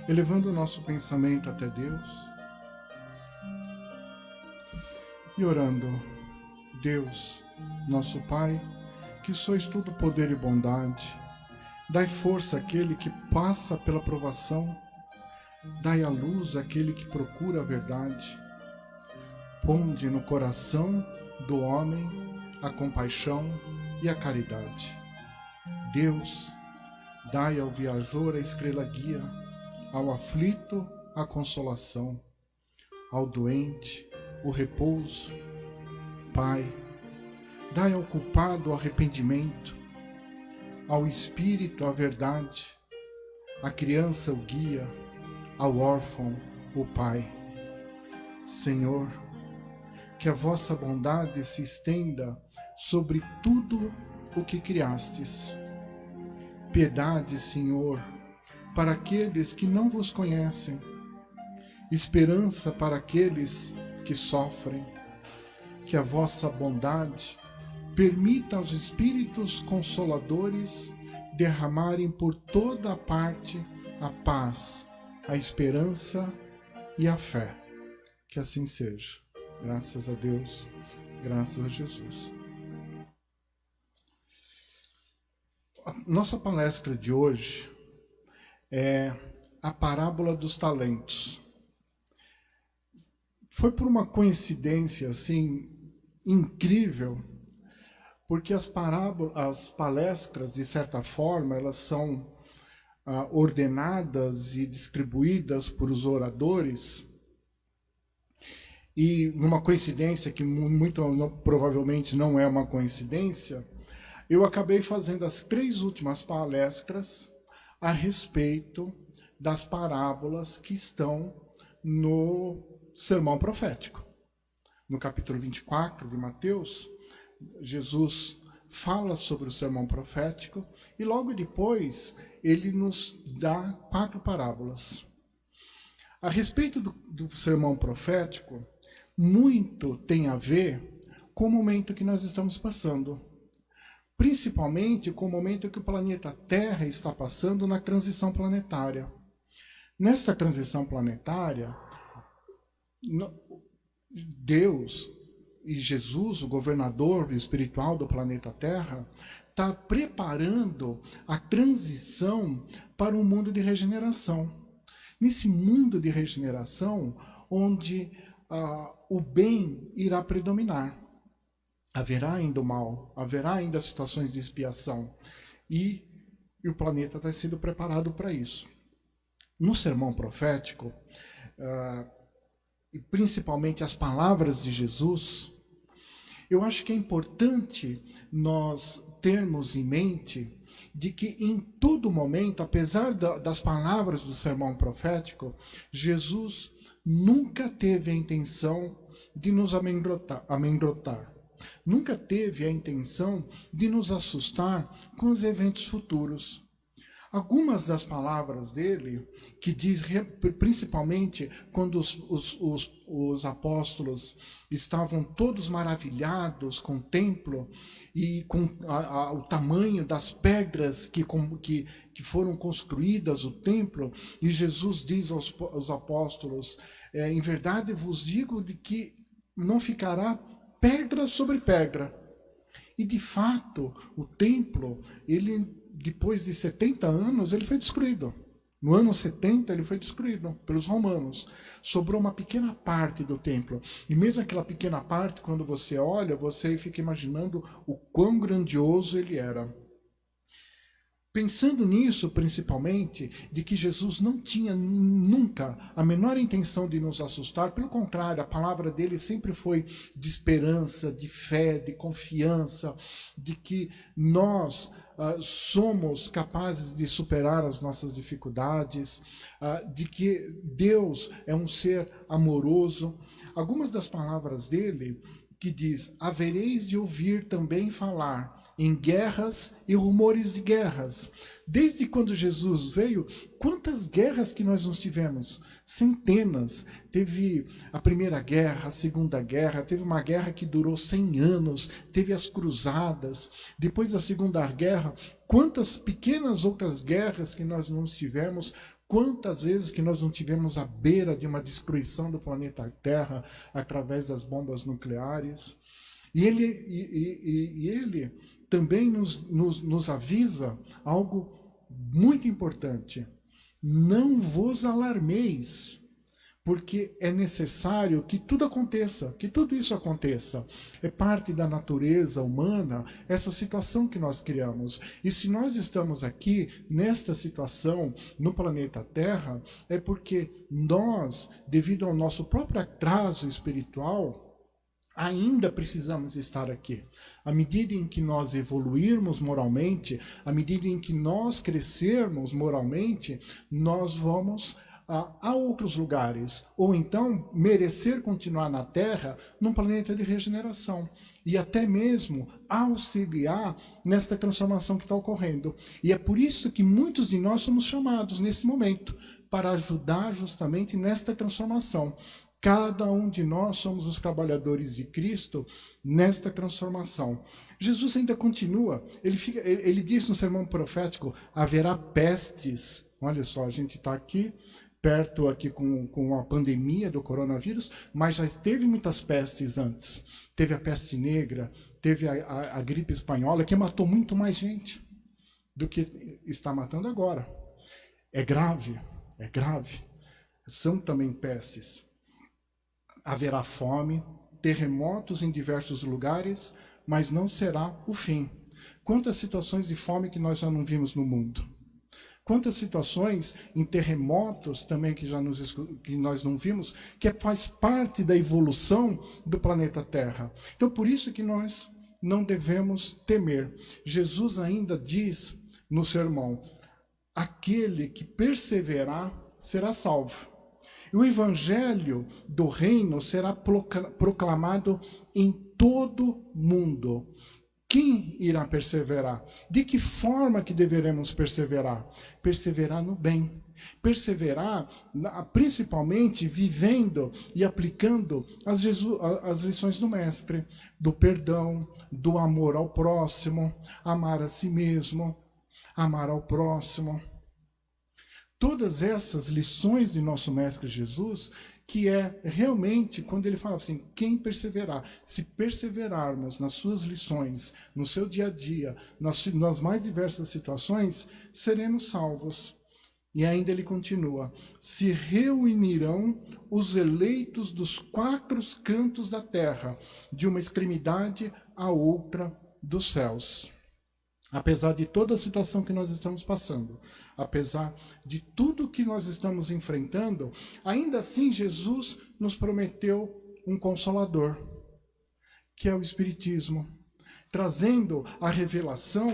elevando o nosso pensamento até Deus e orando. Deus, nosso Pai, que sois todo poder e bondade, dai força àquele que passa pela provação, dai a luz àquele que procura a verdade, ponde no coração do homem a compaixão e a caridade. Deus, dai ao viajor a estrela guia, ao aflito a consolação, ao doente o repouso. Pai, dai ao culpado o arrependimento, ao espírito a verdade, à criança o guia, ao órfão o Pai. Senhor, que a vossa bondade se estenda sobre tudo o que criastes. Piedade, Senhor, para aqueles que não vos conhecem, esperança para aqueles que sofrem. Que a vossa bondade permita aos Espíritos Consoladores derramarem por toda a parte a paz, a esperança e a fé. Que assim seja. Graças a Deus, graças a Jesus. A nossa palestra de hoje é a parábola dos talentos. Foi por uma coincidência assim incrível, porque as palestras, de certa forma, elas são ordenadas e distribuídas por os oradores, e numa coincidência que provavelmente não é uma coincidência, eu acabei fazendo as 3 últimas palestras a respeito das parábolas que estão no Sermão Profético. No capítulo 24 de Mateus, Jesus fala sobre o Sermão Profético e logo depois ele nos dá 4 parábolas. A respeito do Sermão Profético, muito tem a ver com o momento que nós estamos passando. Principalmente com o momento que o planeta Terra está passando na transição planetária. Nesta transição planetária, Deus e Jesus, o governador espiritual do planeta Terra, está preparando a transição para um mundo de regeneração. Nesse mundo de regeneração, onde o bem irá predominar. Haverá ainda o mal, haverá ainda situações de expiação. E o planeta está sendo preparado para isso. No Sermão Profético, e principalmente as palavras de Jesus, eu acho que é importante nós termos em mente de que em todo momento, apesar das palavras do Sermão Profético, Jesus nunca teve a intenção de nos amedrontar. Nunca teve a intenção de nos assustar com os eventos futuros. Algumas das palavras dele, que diz principalmente quando os apóstolos estavam todos maravilhados com o templo e com o tamanho das pedras que foram construídas o templo, e Jesus diz aos apóstolos, em verdade vos digo de que não ficará pedra sobre pedra. E de fato, o templo, ele depois de 70 anos, ele foi destruído. No ano 70, ele foi destruído pelos romanos. Sobrou uma pequena parte do templo. E mesmo aquela pequena parte, quando você olha, você fica imaginando o quão grandioso ele era. Pensando nisso, principalmente, de que Jesus não tinha nunca a menor intenção de nos assustar, pelo contrário, a palavra dele sempre foi de esperança, de fé, de confiança, de que nós somos capazes de superar as nossas dificuldades, de que Deus é um ser amoroso. Algumas das palavras dele que diz, havereis de ouvir também falar, em guerras e rumores de guerras. Desde quando Jesus veio, quantas guerras que nós tivemos? Centenas. Teve a Primeira Guerra, a Segunda Guerra, teve uma guerra que durou 100 anos, teve as Cruzadas. Depois da Segunda Guerra, quantas pequenas outras guerras que nós não tivemos, quantas vezes que nós não tivemos à beira de uma destruição do planeta Terra através das bombas nucleares. E ele também nos avisa algo muito importante. Não vos alarmeis, porque é necessário que tudo aconteça, que tudo isso aconteça. É parte da natureza humana essa situação que nós criamos. E se nós estamos aqui nesta situação no planeta Terra, é porque nós, devido ao nosso próprio atraso espiritual, ainda precisamos estar aqui. À medida em que nós evoluirmos moralmente, à medida em que nós crescermos moralmente, nós vamos a outros lugares, ou então merecer continuar na Terra num planeta de regeneração, e até mesmo auxiliar nesta transformação que está ocorrendo. E é por isso que muitos de nós somos chamados nesse momento, para ajudar justamente nesta transformação. Cada um de nós somos os trabalhadores de Cristo nesta transformação. Jesus ainda continua, ele diz no sermão profético, haverá pestes. Olha só, a gente está aqui, perto aqui com a pandemia do coronavírus, mas já teve muitas pestes antes. Teve a peste negra, teve a gripe espanhola, que matou muito mais gente do que está matando agora. É grave, é grave. São também pestes. Haverá fome, terremotos em diversos lugares, mas não será o fim. Quantas situações de fome que nós já não vimos no mundo? Quantas situações em terremotos também que nós não vimos, que faz parte da evolução do planeta Terra. Então, por isso que nós não devemos temer. Jesus ainda diz no sermão, aquele que perseverar será salvo. E o evangelho do reino será proclamado em todo mundo. Quem irá perseverar? De que forma que deveremos perseverar? Perseverar no bem. Perseverar, principalmente, vivendo e aplicando as lições do Mestre, do perdão, do amor ao próximo, amar a si mesmo, amar ao próximo. Todas essas lições de nosso Mestre Jesus, que é realmente, quando ele fala assim, quem perseverar, se perseverarmos nas suas lições, no seu dia a dia, nas mais diversas situações, seremos salvos. E ainda ele continua, se reunirão os eleitos dos 4 cantos da terra, de uma extremidade à outra dos céus. Apesar de toda a situação que nós estamos passando, apesar de tudo que nós estamos enfrentando, ainda assim Jesus nos prometeu um Consolador, que é o Espiritismo, trazendo a revelação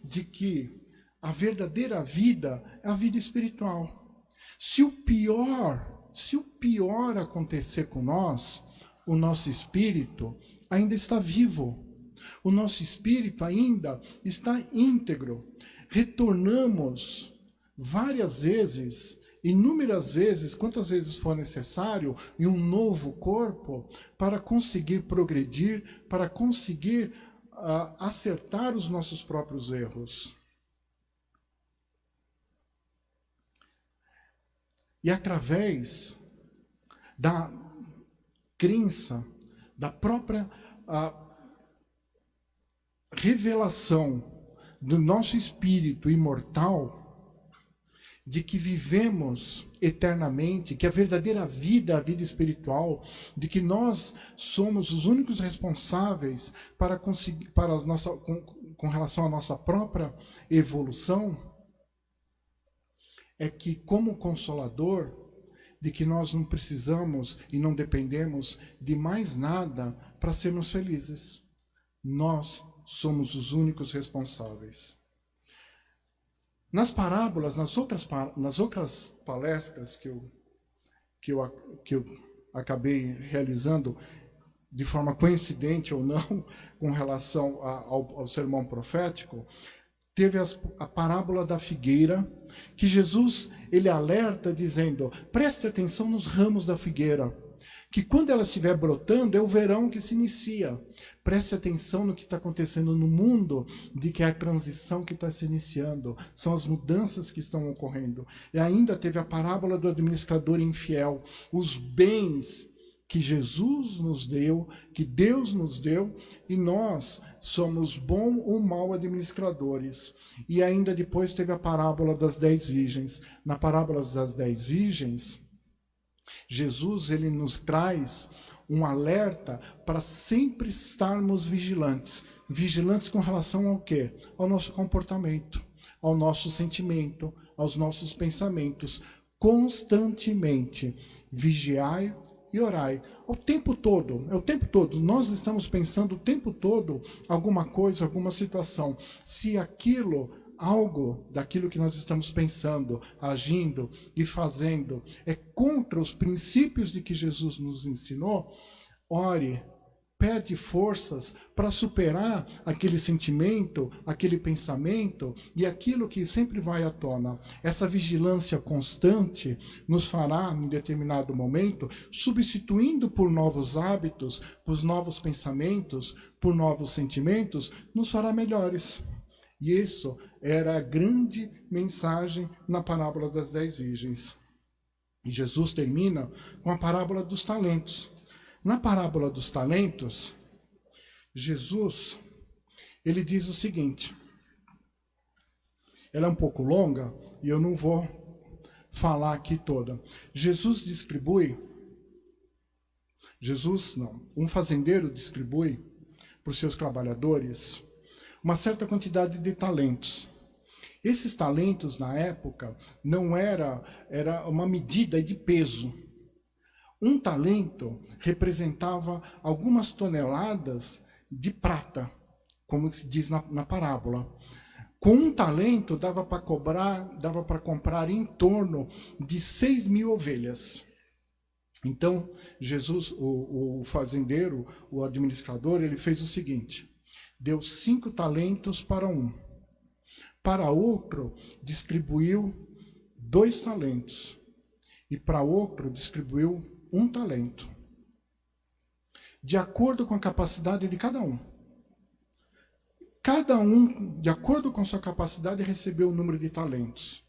de que a verdadeira vida é a vida espiritual. Se o pior acontecer com nós, o nosso espírito ainda está vivo. O nosso espírito ainda está íntegro. Retornamos várias vezes, inúmeras vezes, quantas vezes for necessário, em um novo corpo, para conseguir progredir, para conseguir acertar os nossos próprios erros. E através da crença, da própria revelação do nosso espírito imortal, de que vivemos eternamente, que a verdadeira vida é a vida espiritual, de que nós somos os únicos responsáveis para conseguir, com relação à nossa própria evolução, é que, como Consolador, de que nós não precisamos e não dependemos de mais nada para sermos felizes. Nós somos os únicos responsáveis. Nas parábolas, nas outras palestras que eu acabei realizando, de forma coincidente ou não, com relação ao sermão profético, teve a parábola da figueira, que Jesus ele alerta dizendo: preste atenção nos ramos da figueira, que quando ela estiver brotando é o verão que se inicia. Preste atenção no que está acontecendo no mundo, de que é a transição que está se iniciando, são as mudanças que estão ocorrendo. E ainda teve a parábola do administrador infiel, os bens que Jesus nos deu, que Deus nos deu, e nós somos bom ou mal administradores. E ainda depois teve a parábola das 10 virgens. Na parábola das 10 virgens, Jesus ele nos traz um alerta para sempre estarmos vigilantes. Vigilantes com relação ao quê? Ao nosso comportamento, ao nosso sentimento, aos nossos pensamentos. Constantemente vigiai e orai. O tempo todo, é o tempo todo. Nós estamos pensando o tempo todo alguma coisa, alguma situação. Se algo daquilo que nós estamos pensando, agindo e fazendo é contra os princípios de que Jesus nos ensinou, ore, pede forças para superar aquele sentimento, aquele pensamento e aquilo que sempre vai à tona. Essa vigilância constante nos fará, em determinado momento, substituindo por novos hábitos, por novos pensamentos, por novos sentimentos, nos fará melhores. E isso era a grande mensagem na parábola das 10 virgens. E Jesus termina com a parábola dos talentos. Na parábola dos talentos, Jesus, ele diz o seguinte, ela é um pouco longa e eu não vou falar aqui toda. Um fazendeiro distribui para os seus trabalhadores uma certa quantidade de talentos. Esses talentos, na época, não era uma medida de peso. Um talento representava algumas toneladas de prata, como se diz na parábola. Com um talento dava para comprar em torno de 6.000 ovelhas. Então, Jesus, o fazendeiro, o administrador, ele fez o seguinte: deu 5 talentos para um. Para outro, distribuiu 2 talentos. E para outro, distribuiu 1 talento. De acordo com a capacidade de cada um. Cada um, de acordo com sua capacidade, recebeu o número de talentos.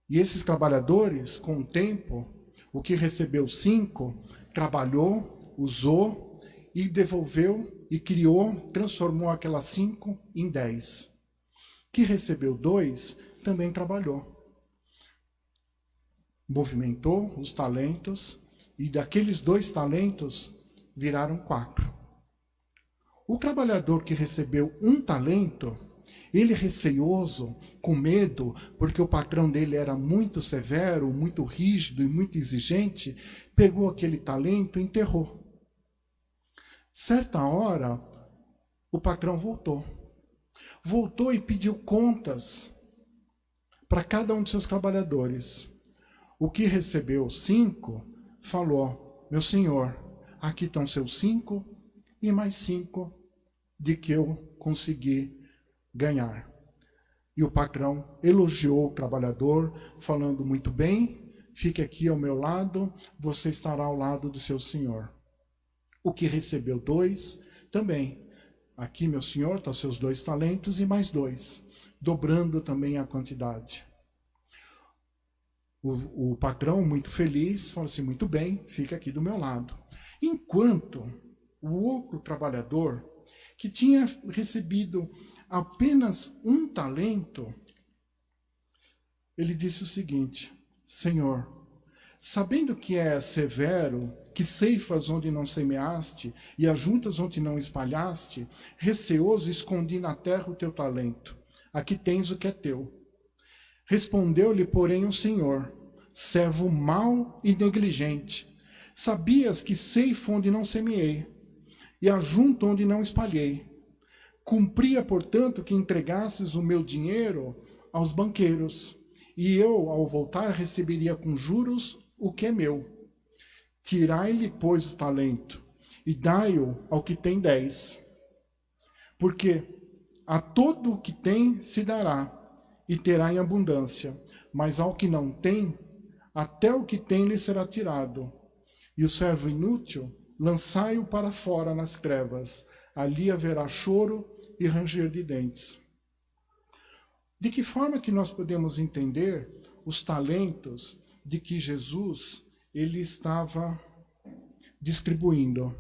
E esses trabalhadores, com o tempo, o que recebeu 5, trabalhou, usou e devolveu e criou, transformou aquelas 5 em 10. Que recebeu 2, também trabalhou. Movimentou os talentos e daqueles 2 talentos viraram 4. O trabalhador que recebeu 1 talento, ele receoso, com medo, porque o patrão dele era muito severo, muito rígido e muito exigente, pegou aquele talento e enterrou. Certa hora, o patrão voltou. Voltou e pediu contas para cada um de seus trabalhadores. O que recebeu 5, falou: meu senhor, aqui estão seus 5 e mais 5 de que eu consegui ganhar. E o patrão elogiou o trabalhador, falando: muito bem, fique aqui ao meu lado, você estará ao lado do seu senhor. O que recebeu 2, também. Aqui, meu senhor, estão seus 2 talentos e mais 2, dobrando também a quantidade. O patrão, muito feliz, fala assim: muito bem, fica aqui do meu lado. Enquanto o outro trabalhador, que tinha recebido apenas 1 talento, ele disse o seguinte: Senhor, sabendo que é severo, que ceifas onde não semeaste e ajuntas onde não espalhaste, receoso escondi na terra o teu talento. Aqui tens o que é teu. Respondeu-lhe, porém, o Senhor: servo mau e negligente, sabias que ceifo onde não semeei e ajunto onde não espalhei. Cumpria, portanto, que entregasses o meu dinheiro aos banqueiros, e eu, ao voltar, receberia com juros o que é meu. Tirai-lhe, pois, o talento, e dai-o ao que tem 10. Porque a todo o que tem se dará, e terá em abundância, mas ao que não tem, até o que tem lhe será tirado. E o servo inútil, lançai-o para fora nas trevas, ali haverá choro e ranger de dentes. De que forma que nós podemos entender os talentos de que Jesus ele estava distribuindo?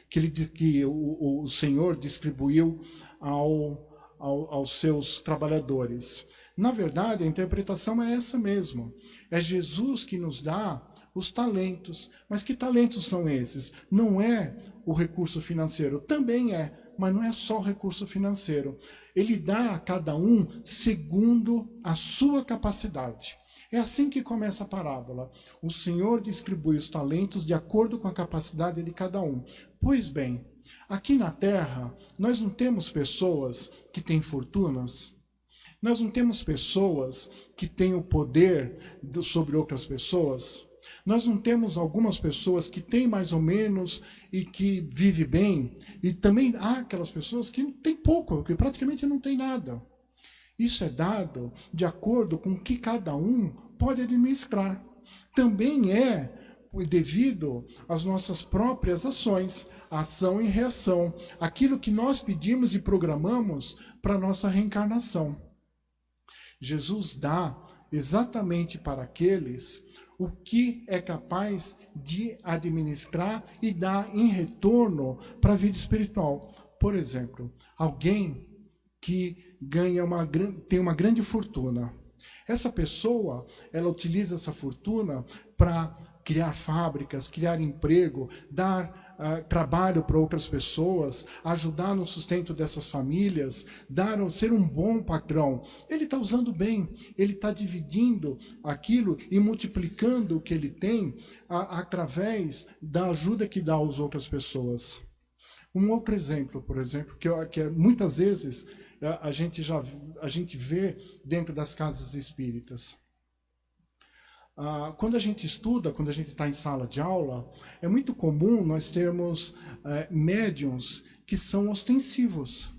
Que o Senhor distribuiu aos seus trabalhadores. Na verdade, a interpretação é essa mesmo. É Jesus que nos dá os talentos. Mas que talentos são esses? Não é o recurso financeiro. Também é, mas não é só o recurso financeiro. Ele dá a cada um segundo a sua capacidade. É assim que começa a parábola. O Senhor distribui os talentos de acordo com a capacidade de cada um. Pois bem, aqui na Terra, nós não temos pessoas que têm fortunas. Nós não temos pessoas que têm o poder sobre outras pessoas. Nós não temos algumas pessoas que têm mais ou menos e que vivem bem. E também há aquelas pessoas que têm pouco, que praticamente não têm nada. Isso é dado de acordo com o que cada um pode administrar. Também é devido às nossas próprias ações, ação e reação, aquilo que nós pedimos e programamos para a nossa reencarnação. Jesus dá exatamente para aqueles o que é capaz de administrar e dar em retorno para a vida espiritual. Por exemplo, alguém que tem uma grande fortuna. Essa pessoa, ela utiliza essa fortuna para criar fábricas, criar emprego, dar trabalho para outras pessoas, ajudar no sustento dessas famílias, ser um bom patrão. Ele está usando bem, ele está dividindo aquilo e multiplicando o que ele tem através da ajuda que dá às outras pessoas. Um outro exemplo, por exemplo, que muitas vezes a gente vê dentro das casas espíritas. Quando a gente estuda, quando a gente está em sala de aula, é muito comum nós termos médiuns que são ostensivos,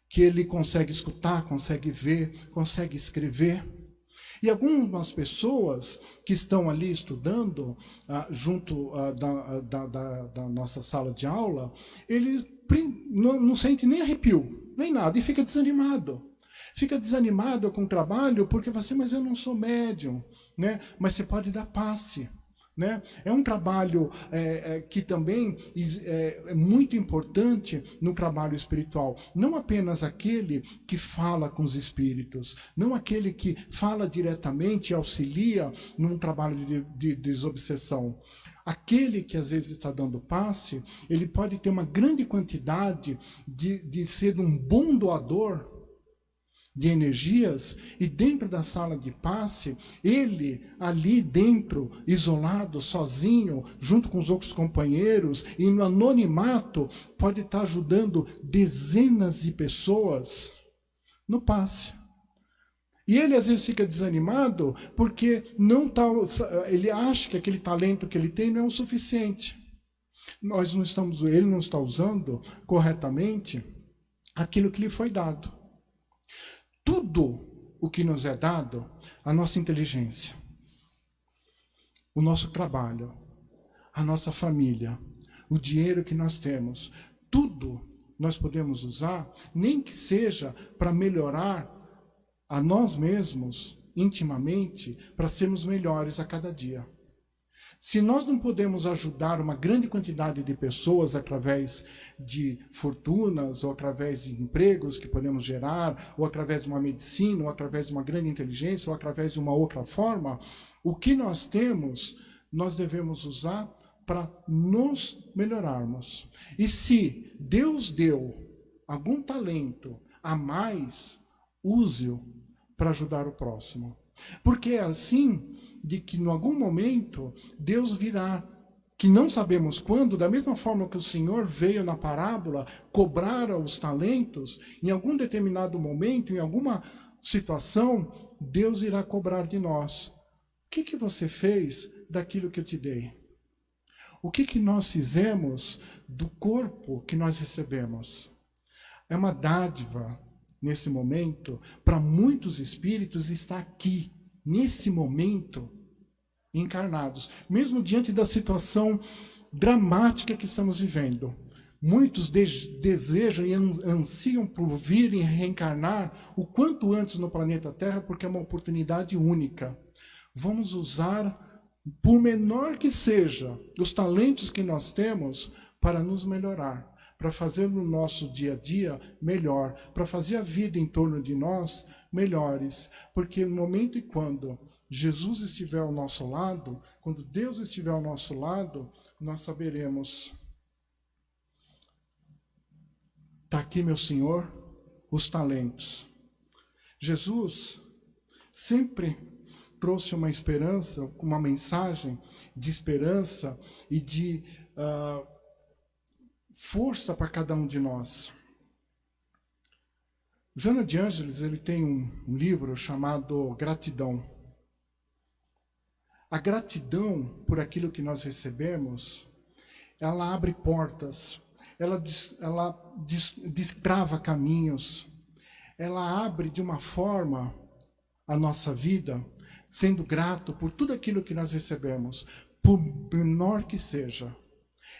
que ele consegue escutar, consegue ver, consegue escrever. E algumas pessoas que estão ali estudando, junto da nossa sala de aula, ele não sente nem arrepio, nem nada, e fica desanimado. Fica desanimado com o trabalho porque você, mas eu não sou médium, né? Mas você pode dar passe. Né? É um trabalho que também é muito importante no trabalho espiritual. Não apenas aquele que fala com os espíritos, não aquele que fala diretamente e auxilia num trabalho de desobsessão. Aquele que às vezes está dando passe, ele pode ter uma grande quantidade de ser um bom doador de energias, e dentro da sala de passe, ele ali dentro, isolado, sozinho, junto com os outros companheiros, e no anonimato, pode estar ajudando dezenas de pessoas no passe. E ele às vezes fica desanimado porque ele acha que aquele talento que ele tem não é o suficiente. Ele não está usando corretamente aquilo que lhe foi dado. Tudo o que nos é dado, a nossa inteligência, o nosso trabalho, a nossa família, o dinheiro que nós temos, tudo nós podemos usar, nem que seja para melhorar a nós mesmos intimamente, para sermos melhores a cada dia. Se nós não podemos ajudar uma grande quantidade de pessoas através de fortunas, ou através de empregos que podemos gerar, ou através de uma medicina, ou através de uma grande inteligência, ou através de uma outra forma, o que nós temos, nós devemos usar para nos melhorarmos. E se Deus deu algum talento a mais, use-o para ajudar o próximo. Porque é assim de que, em algum momento, Deus virá, que não sabemos quando, da mesma forma que o Senhor veio na parábola cobrar os talentos, em algum determinado momento, em alguma situação, Deus irá cobrar de nós. O que você fez daquilo que eu te dei? O que nós fizemos do corpo que nós recebemos? É uma dádiva, nesse momento, para muitos espíritos estar aqui, nesse momento, encarnados. Mesmo diante da situação dramática que estamos vivendo. Muitos desejam e ansiam por vir e reencarnar o quanto antes no planeta Terra, porque é uma oportunidade única. Vamos usar, por menor que seja, os talentos que nós temos para nos melhorar, para fazer no nosso dia a dia melhor, para fazer a vida em torno de nós melhores. Porque no momento e quando Jesus estiver ao nosso lado, quando Deus estiver ao nosso lado, nós saberemos: está aqui, meu Senhor, os talentos. Jesus sempre trouxe uma esperança, uma mensagem de esperança e de força para cada um de nós. Joana de Ângeles, ele tem um livro chamado Gratidão. A gratidão por aquilo que nós recebemos, ela abre portas, ela destrava caminhos, ela abre de uma forma a nossa vida, sendo grato por tudo aquilo que nós recebemos, por menor que seja.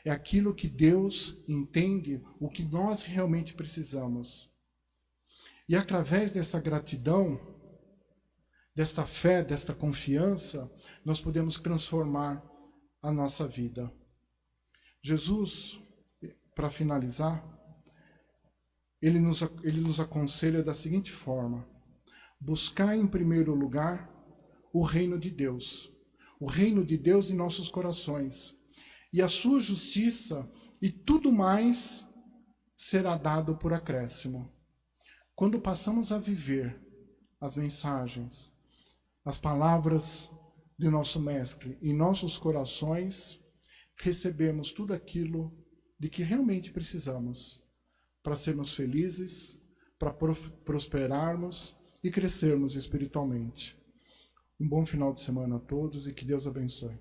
É aquilo que Deus entende, o que nós realmente precisamos. E através dessa gratidão, desta fé, desta confiança, nós podemos transformar a nossa vida. Jesus, para finalizar, ele nos aconselha da seguinte forma: buscar em primeiro lugar o reino de Deus em nossos corações, e a sua justiça, e tudo mais será dado por acréscimo. Quando passamos a viver as mensagens, as palavras de nosso Mestre em nossos corações, recebemos tudo aquilo de que realmente precisamos para sermos felizes, para prosperarmos e crescermos espiritualmente. Um bom final de semana a todos e que Deus abençoe.